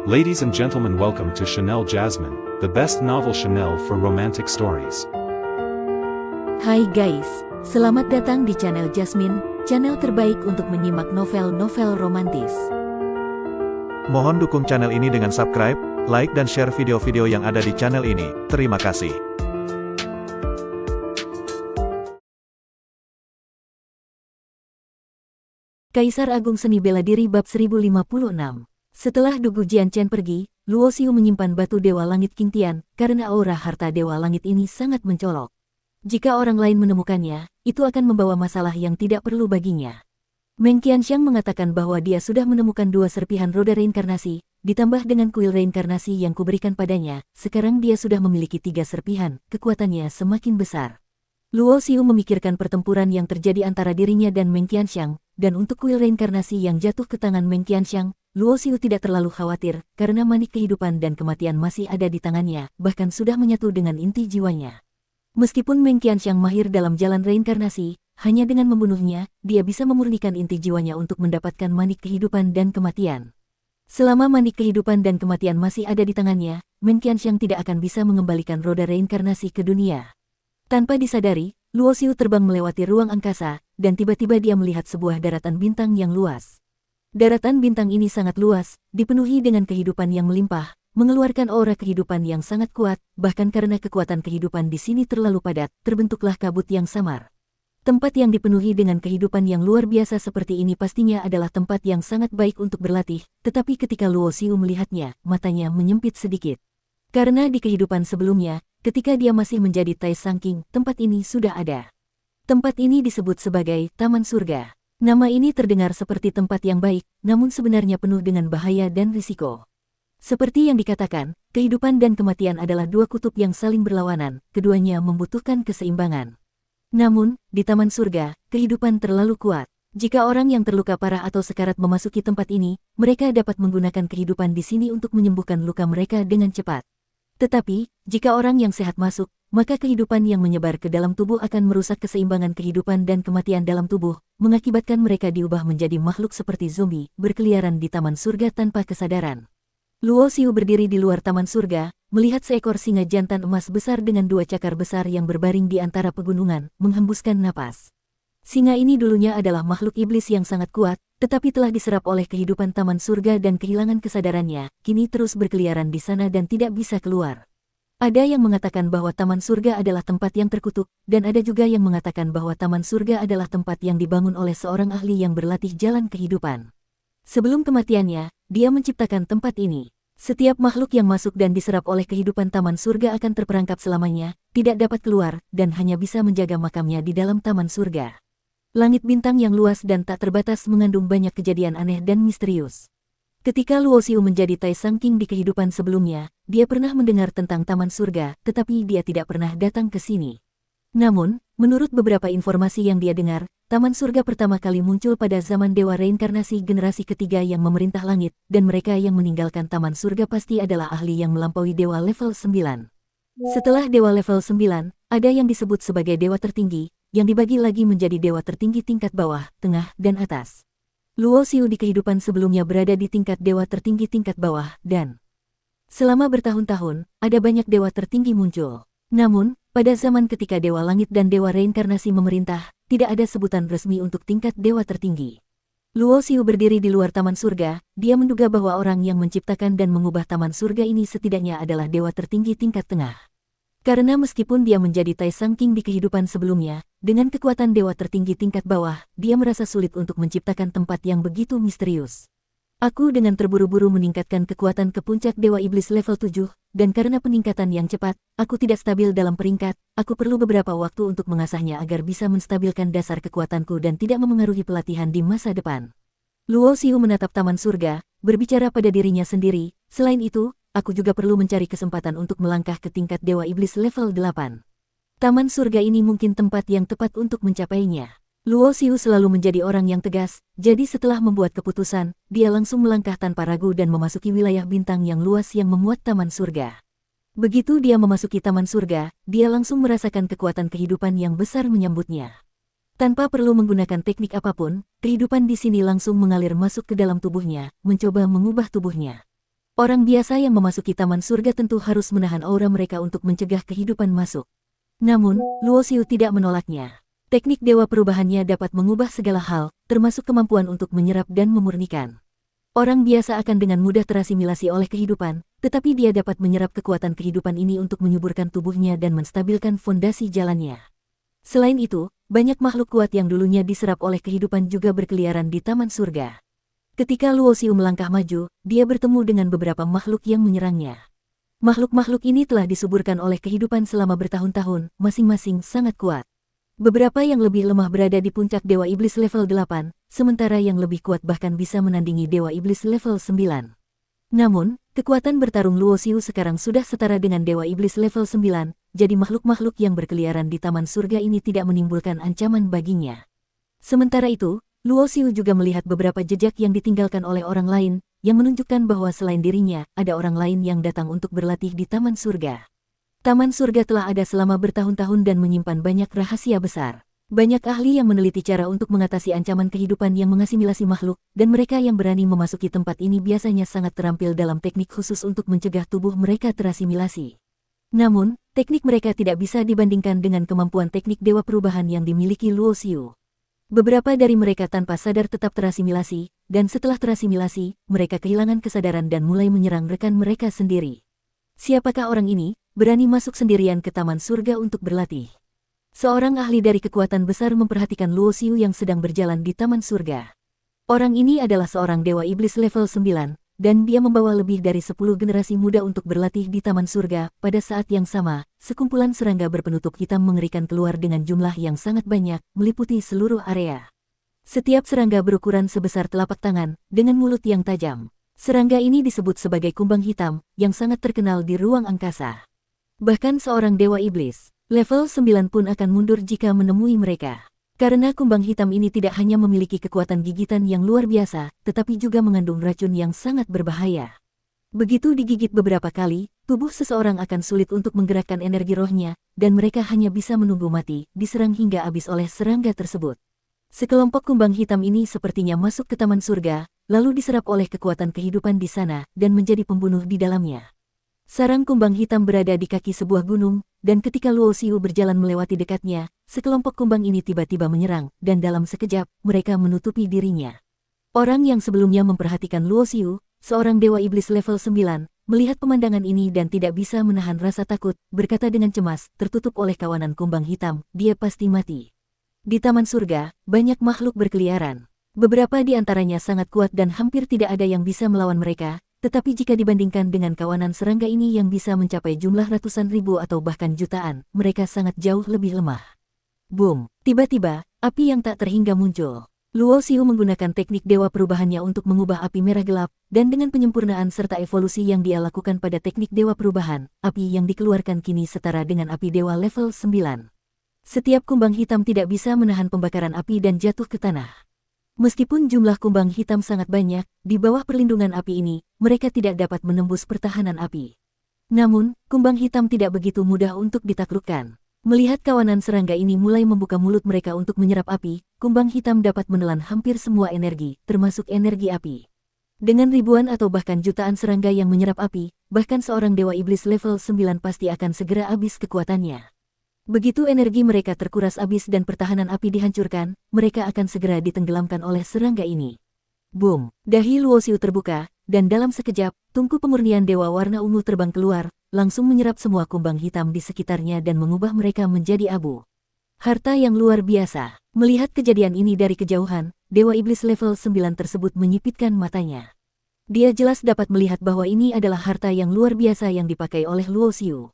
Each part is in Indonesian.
Ladies and gentlemen, welcome to Chanel Jasmine, the best novel Chanel for romantic stories. Hai guys, selamat datang di channel Jasmine, channel terbaik untuk menyimak novel-novel romantis. Mohon dukung channel ini dengan subscribe, like dan share video-video yang ada di channel ini. Terima kasih. Kaisar Agung Seni Bela Diri Bab 1056. Setelah Dugu Jianchen pergi, Luo Xiu menyimpan batu Dewa Langit King Tian, karena aura harta Dewa Langit ini sangat mencolok. Jika orang lain menemukannya, itu akan membawa masalah yang tidak perlu baginya. Meng Qianxiang mengatakan bahwa dia sudah menemukan 2 serpihan roda reinkarnasi, ditambah dengan kuil reinkarnasi yang kuberikan padanya, sekarang dia sudah memiliki 3 serpihan, kekuatannya semakin besar. Luo Xiu memikirkan pertempuran yang terjadi antara dirinya dan Meng Qianxiang, dan untuk kuil reinkarnasi yang jatuh ke tangan Meng Qianxiang, Luo Xiu tidak terlalu khawatir, karena manik kehidupan dan kematian masih ada di tangannya, bahkan sudah menyatu dengan inti jiwanya. Meskipun Meng Qianxiang mahir dalam jalan reinkarnasi, hanya dengan membunuhnya, dia bisa memurnikan inti jiwanya untuk mendapatkan manik kehidupan dan kematian. Selama manik kehidupan dan kematian masih ada di tangannya, Meng Qianxiang tidak akan bisa mengembalikan roda reinkarnasi ke dunia. Tanpa disadari, Luo Xiu terbang melewati ruang angkasa, dan tiba-tiba dia melihat sebuah daratan bintang yang luas. Daratan bintang ini sangat luas, dipenuhi dengan kehidupan yang melimpah, mengeluarkan aura kehidupan yang sangat kuat, bahkan karena kekuatan kehidupan di sini terlalu padat, terbentuklah kabut yang samar. Tempat yang dipenuhi dengan kehidupan yang luar biasa seperti ini pastinya adalah tempat yang sangat baik untuk berlatih, tetapi ketika Luo Xiu melihatnya, matanya menyempit sedikit. Karena di kehidupan sebelumnya, ketika dia masih menjadi Tai Sang King, tempat ini sudah ada. Tempat ini disebut sebagai Taman Surga. Nama ini terdengar seperti tempat yang baik, namun sebenarnya penuh dengan bahaya dan risiko. Seperti yang dikatakan, kehidupan dan kematian adalah 2 kutub yang saling berlawanan, keduanya membutuhkan keseimbangan. Namun, di Taman Surga, kehidupan terlalu kuat. Jika orang yang terluka parah atau sekarat memasuki tempat ini, mereka dapat menggunakan kehidupan di sini untuk menyembuhkan luka mereka dengan cepat. Tetapi, jika orang yang sehat masuk, maka kehidupan yang menyebar ke dalam tubuh akan merusak keseimbangan kehidupan dan kematian dalam tubuh, mengakibatkan mereka diubah menjadi makhluk seperti zombie, berkeliaran di Taman Surga tanpa kesadaran. Luo Xiu berdiri di luar Taman Surga, melihat seekor singa jantan emas besar dengan 2 cakar besar yang berbaring di antara pegunungan, menghembuskan napas. Singa ini dulunya adalah makhluk iblis yang sangat kuat, tetapi telah diserap oleh kehidupan Taman Surga dan kehilangan kesadarannya, kini terus berkeliaran di sana dan tidak bisa keluar. Ada yang mengatakan bahwa Taman Surga adalah tempat yang terkutuk, dan ada juga yang mengatakan bahwa Taman Surga adalah tempat yang dibangun oleh seorang ahli yang berlatih jalan kehidupan. Sebelum kematiannya, dia menciptakan tempat ini. Setiap makhluk yang masuk dan diserap oleh kehidupan Taman Surga akan terperangkap selamanya, tidak dapat keluar, dan hanya bisa menjaga makamnya di dalam Taman Surga. Langit bintang yang luas dan tak terbatas mengandung banyak kejadian aneh dan misterius. Ketika Luo Xiu menjadi Tai Sang King di kehidupan sebelumnya, dia pernah mendengar tentang Taman Surga, tetapi dia tidak pernah datang ke sini. Namun, menurut beberapa informasi yang dia dengar, Taman Surga pertama kali muncul pada zaman Dewa Reinkarnasi generasi ketiga yang memerintah langit, dan mereka yang meninggalkan Taman Surga pasti adalah ahli yang melampaui Dewa level 9. Setelah Dewa level 9, ada yang disebut sebagai Dewa tertinggi, yang dibagi lagi menjadi dewa tertinggi tingkat bawah, tengah, dan atas. Luo Xiu di kehidupan sebelumnya berada di tingkat dewa tertinggi tingkat bawah, dan selama bertahun-tahun, ada banyak dewa tertinggi muncul. Namun, pada zaman ketika Dewa Langit dan Dewa Reinkarnasi memerintah, tidak ada sebutan resmi untuk tingkat dewa tertinggi. Luo Xiu berdiri di luar Taman Surga, dia menduga bahwa orang yang menciptakan dan mengubah Taman Surga ini setidaknya adalah dewa tertinggi tingkat tengah. Karena meskipun dia menjadi Tai Sang King di kehidupan sebelumnya, dengan kekuatan dewa tertinggi tingkat bawah, dia merasa sulit untuk menciptakan tempat yang begitu misterius. Aku dengan terburu-buru meningkatkan kekuatan ke puncak Dewa Iblis level 7, dan karena peningkatan yang cepat, aku tidak stabil dalam peringkat, aku perlu beberapa waktu untuk mengasahnya agar bisa menstabilkan dasar kekuatanku dan tidak memengaruhi pelatihan di masa depan. Luo Xiu menatap Taman Surga, berbicara pada dirinya sendiri, selain itu, aku juga perlu mencari kesempatan untuk melangkah ke tingkat Dewa Iblis level 8. Taman Surga ini mungkin tempat yang tepat untuk mencapainya. Luo Xiu selalu menjadi orang yang tegas, jadi setelah membuat keputusan, dia langsung melangkah tanpa ragu dan memasuki wilayah bintang yang luas yang memuat Taman Surga. Begitu dia memasuki Taman Surga, dia langsung merasakan kekuatan kehidupan yang besar menyambutnya. Tanpa perlu menggunakan teknik apapun, kehidupan di sini langsung mengalir masuk ke dalam tubuhnya, mencoba mengubah tubuhnya. Orang biasa yang memasuki taman surga tentu harus menahan aura mereka untuk mencegah kehidupan masuk. Namun, Luo Xiu tidak menolaknya. Teknik dewa perubahannya dapat mengubah segala hal, termasuk kemampuan untuk menyerap dan memurnikan. Orang biasa akan dengan mudah terasimilasi oleh kehidupan, tetapi dia dapat menyerap kekuatan kehidupan ini untuk menyuburkan tubuhnya dan menstabilkan fondasi jalannya. Selain itu, banyak makhluk kuat yang dulunya diserap oleh kehidupan juga berkeliaran di taman surga. Ketika Luo Xiu melangkah maju, dia bertemu dengan beberapa makhluk yang menyerangnya. Makhluk-makhluk ini telah disuburkan oleh kehidupan selama bertahun-tahun, masing-masing sangat kuat. Beberapa yang lebih lemah berada di puncak Dewa Iblis level 8, sementara yang lebih kuat bahkan bisa menandingi Dewa Iblis level 9. Namun, kekuatan bertarung Luo Xiu sekarang sudah setara dengan Dewa Iblis level 9, jadi makhluk-makhluk yang berkeliaran di taman surga ini tidak menimbulkan ancaman baginya. Sementara itu, Luo Xiu juga melihat beberapa jejak yang ditinggalkan oleh orang lain, yang menunjukkan bahwa selain dirinya, ada orang lain yang datang untuk berlatih di taman surga. Taman surga telah ada selama bertahun-tahun dan menyimpan banyak rahasia besar. Banyak ahli yang meneliti cara untuk mengatasi ancaman kehidupan yang mengasimilasi makhluk, dan mereka yang berani memasuki tempat ini biasanya sangat terampil dalam teknik khusus untuk mencegah tubuh mereka terasimilasi. Namun, teknik mereka tidak bisa dibandingkan dengan kemampuan teknik dewa perubahan yang dimiliki Luo Xiu. Beberapa dari mereka tanpa sadar tetap terasimilasi, dan setelah terasimilasi, mereka kehilangan kesadaran dan mulai menyerang rekan mereka sendiri. Siapakah orang ini? Berani masuk sendirian ke taman surga untuk berlatih. Seorang ahli dari kekuatan besar memperhatikan Luo Xiu yang sedang berjalan di taman surga. Orang ini adalah seorang dewa iblis level 9, dan dia membawa lebih dari 10 generasi muda untuk berlatih di taman surga. Pada saat yang sama, sekumpulan serangga berpenutup hitam mengerikan keluar dengan jumlah yang sangat banyak, meliputi seluruh area. Setiap serangga berukuran sebesar telapak tangan, dengan mulut yang tajam. Serangga ini disebut sebagai kumbang hitam, yang sangat terkenal di ruang angkasa. Bahkan seorang dewa iblis, level 9 pun akan mundur jika menemui mereka. Karena kumbang hitam ini tidak hanya memiliki kekuatan gigitan yang luar biasa, tetapi juga mengandung racun yang sangat berbahaya. Begitu digigit beberapa kali, tubuh seseorang akan sulit untuk menggerakkan energi rohnya, dan mereka hanya bisa menunggu mati, diserang hingga habis oleh serangga tersebut. Sekelompok kumbang hitam ini sepertinya masuk ke taman surga, lalu diserap oleh kekuatan kehidupan di sana, dan menjadi pembunuh di dalamnya. Sarang kumbang hitam berada di kaki sebuah gunung, dan ketika Luo Xiu berjalan melewati dekatnya, sekelompok kumbang ini tiba-tiba menyerang, dan dalam sekejap, mereka menutupi dirinya. Orang yang sebelumnya memperhatikan Luo Xiu, seorang dewa iblis level 9, melihat pemandangan ini dan tidak bisa menahan rasa takut, berkata dengan cemas, tertutup oleh kawanan kumbang hitam, dia pasti mati. Di taman surga, banyak makhluk berkeliaran. Beberapa di antaranya sangat kuat dan hampir tidak ada yang bisa melawan mereka. Tetapi jika dibandingkan dengan kawanan serangga ini yang bisa mencapai jumlah ratusan ribu atau bahkan jutaan, mereka sangat jauh lebih lemah. Boom! Tiba-tiba, api yang tak terhingga muncul. Luo Xiu menggunakan teknik dewa perubahannya untuk mengubah api merah gelap, dan dengan penyempurnaan serta evolusi yang dia lakukan pada teknik dewa perubahan, api yang dikeluarkan kini setara dengan api dewa level 9. Setiap kumbang hitam tidak bisa menahan pembakaran api dan jatuh ke tanah. Meskipun jumlah kumbang hitam sangat banyak, di bawah perlindungan api ini, mereka tidak dapat menembus pertahanan api. Namun, kumbang hitam tidak begitu mudah untuk ditaklukkan. Melihat kawanan serangga ini mulai membuka mulut mereka untuk menyerap api, kumbang hitam dapat menelan hampir semua energi, termasuk energi api. Dengan ribuan atau bahkan jutaan serangga yang menyerap api, bahkan seorang dewa iblis level 9 pasti akan segera habis kekuatannya. Begitu energi mereka terkuras habis dan pertahanan api dihancurkan, mereka akan segera ditenggelamkan oleh serangga ini. Boom! Dahi Luo Xiu terbuka, dan dalam sekejap, tungku pemurnian dewa warna ungu terbang keluar, langsung menyerap semua kumbang hitam di sekitarnya dan mengubah mereka menjadi abu. Harta yang luar biasa. Melihat kejadian ini dari kejauhan, dewa iblis level 9 tersebut menyipitkan matanya. Dia jelas dapat melihat bahwa ini adalah harta yang luar biasa yang dipakai oleh Luo Xiu.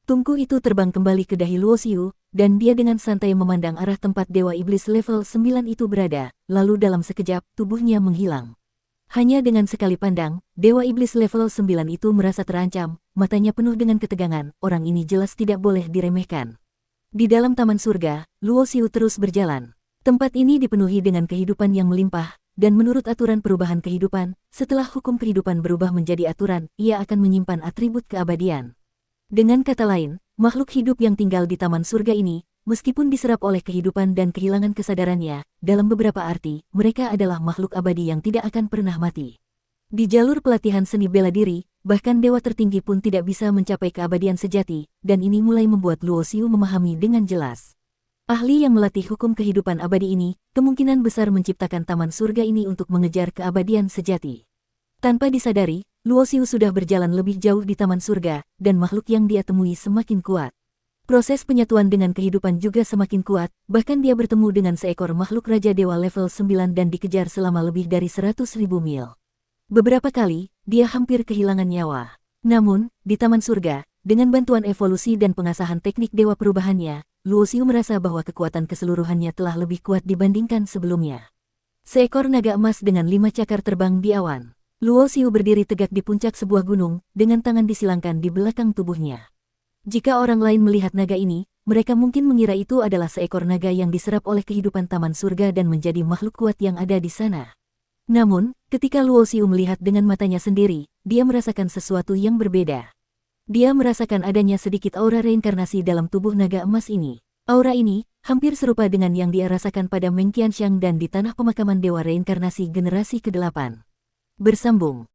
Tungku itu terbang kembali ke dahi Luo Xiu, dan dia dengan santai memandang arah tempat dewa iblis level 9 itu berada, lalu dalam sekejap, tubuhnya menghilang. Hanya dengan sekali pandang, dewa iblis level 9 itu merasa terancam, matanya penuh dengan ketegangan, orang ini jelas tidak boleh diremehkan. Di dalam taman surga, Luo Xiu terus berjalan. Tempat ini dipenuhi dengan kehidupan yang melimpah, dan menurut aturan perubahan kehidupan, setelah hukum kehidupan berubah menjadi aturan, ia akan menyimpan atribut keabadian. Dengan kata lain, makhluk hidup yang tinggal di taman surga ini, meskipun diserap oleh kehidupan dan kehilangan kesadarannya, dalam beberapa arti, mereka adalah makhluk abadi yang tidak akan pernah mati. Di jalur pelatihan seni bela diri, bahkan dewa tertinggi pun tidak bisa mencapai keabadian sejati, dan ini mulai membuat Luo Xiu memahami dengan jelas. Ahli yang melatih hukum kehidupan abadi ini, kemungkinan besar menciptakan taman surga ini untuk mengejar keabadian sejati. Tanpa disadari, Luo Xiu sudah berjalan lebih jauh di taman surga, dan makhluk yang dia temui semakin kuat. Proses penyatuan dengan kehidupan juga semakin kuat, bahkan dia bertemu dengan seekor makhluk Raja Dewa level 9 dan dikejar selama lebih dari 100.000 mil. Beberapa kali, dia hampir kehilangan nyawa. Namun, di taman surga, dengan bantuan evolusi dan pengasahan teknik dewa perubahannya, Luo Xiu merasa bahwa kekuatan keseluruhannya telah lebih kuat dibandingkan sebelumnya. Seekor naga emas dengan 5 cakar terbang di awan. Luo Xiu berdiri tegak di puncak sebuah gunung, dengan tangan disilangkan di belakang tubuhnya. Jika orang lain melihat naga ini, mereka mungkin mengira itu adalah seekor naga yang diserap oleh kehidupan taman surga dan menjadi makhluk kuat yang ada di sana. Namun, ketika Luo Xiu melihat dengan matanya sendiri, dia merasakan sesuatu yang berbeda. Dia merasakan adanya sedikit aura reinkarnasi dalam tubuh naga emas ini. Aura ini hampir serupa dengan yang dia rasakan pada Meng Qianxiang dan di tanah pemakaman dewa reinkarnasi generasi ke-8. Bersambung.